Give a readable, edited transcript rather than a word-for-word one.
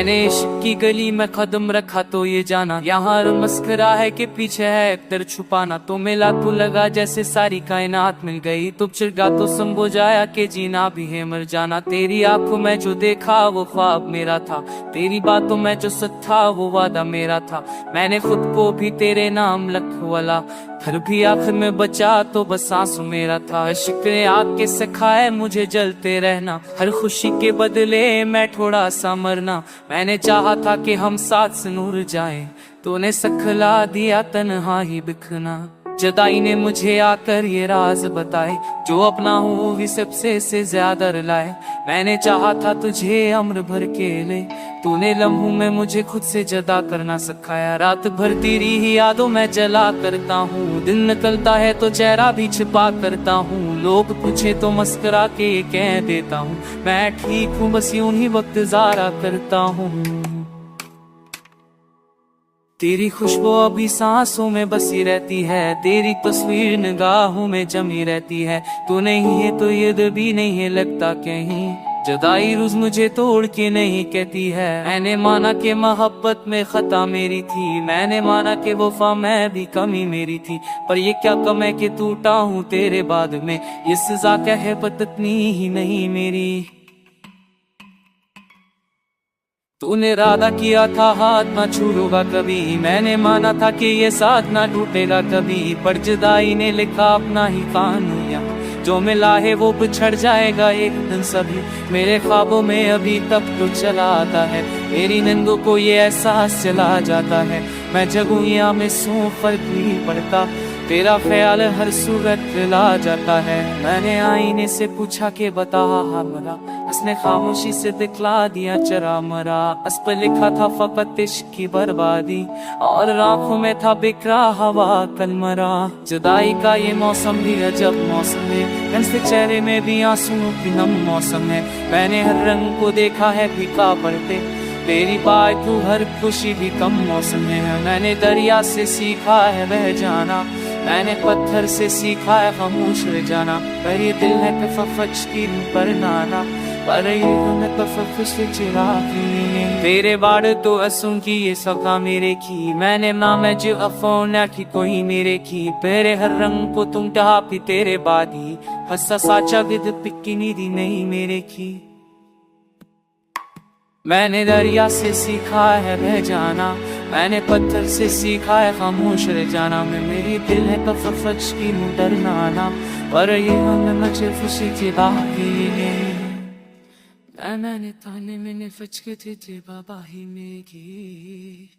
मैंने इश्क की गली में कदम रखा तो ये जाना यहाँ मस्करा है कि पीछे है अख्तर छुपाना। तो मिला तो लगा जैसे सारी कायनात मिल गई, तुम चिढ़ा तो संबोझाया कि जीना भी है मर जाना। तेरी आंखों में जो देखा वो ख्वाब मेरा था, तेरी बातों में जो सच था वो वादा मेरा था। मैंने खुद को भी तेरे नाम लखवाला, फिर भी आखिर में बचा तो बस आंसू मेरा था। इश्क ने आग के सिखाए मुझे जलते रहना, हर खुशी के बदले मैं थोड़ा सा मरना। मैंने चाहा था कि हम साथ से नूर जाएं, तूने सिखला दिया तन्हाई बिखना। जुदाई ने मुझे आकर ये राज बताए, जो अपना हो भी सबसे से ज्यादा रुलाए। मैंने चाहा था तुझे अम्र भर के ले, तूने लम्हों में मुझे खुद से जुदा करना सिखाया। रात भर तेरी ही यादों में जला करता हूँ, दिन निकलता है तो चेहरा भी छिपा करता हूँ। लोग पूछे तो मस्करा के कह देता हूँ, मैं ठीक हूँ बस यूं ही वक्त ज़ाया करता हूँ। तेरी खुशबू अभी सांसों में बसी रहती है, तेरी तस्वीर निगाहों में जमी रहती है। तू नहीं है तो ये दिल भी नहीं है लगता कहीं, जुदाई रोज मुझे तोड़ के नहीं कहती है। मैंने माना कि मोहब्बत में खता मेरी थी, मैंने माना कि वफा में भी कमी मेरी थी। पर ये क्या कम है कि टूटा हूँ तेरे बाद में, ये सजा क्या है बदतनी ही नहीं मेरी। तूने इरादा किया था हाथ ना छूलूंगा कभी, मैंने माना था कि ये साथ ना टूटेगा कभी। पर जुदाई ने लिखा अपना ही कानून, जो मिला है वो बिछड़ जाएगा एक दिन सभी। मेरे ख्वाबों में अभी तक तो चला आता है, मेरी नींदों को ये एहसास चला जाता है। मैं जगूं या मैं सो फर्क नहीं पड़ता, तेरा ख्याल हर सूरत ला जाता है। मैंने आईने से पूछा कि बता हमरा, उसने खामोशी से दिखला दिया चरा मरा। उस पर लिखा था फकत इश्क की बर्बादी, और आंखों में था बिखरा हवा कलमरा। जुदाई का ये मौसम भी अजब मौसम है, ऐसे चेहरे में भी आंसुओं की नम मौसम है। मैंने हर रंग को देखा है फीका पड़ते, तेरी बात तू हर खुशी भी कम मौसम है। मैंने दरिया से सीखा है बह जाना, मैंने पत्थर से सीखा है खामोश रह जाना। पर ये दिल है तफफ्फुस की पर नाना, पर ये हमें तफफ्फुस से चिरागी। तेरे बाड़ तो असुं की ये सका मेरे की, मैंने माँ जो अफोना की कोई मेरे की। तेरे हर रंग को तुम टहापी तेरे बादी, हंसा साचा विद पिक्की नीदी नहीं मेरे की। मैंने दरिया से सीखा है बह जाना, मैंने पत्थर से सीखा है खामोश रह जाना। मैं मेरी दिल है तफफ्फुस की डरना, पर ये हमें मुझे खुशी की बाकी मैंने ताने मैंने फचके थे बाबा ही में की।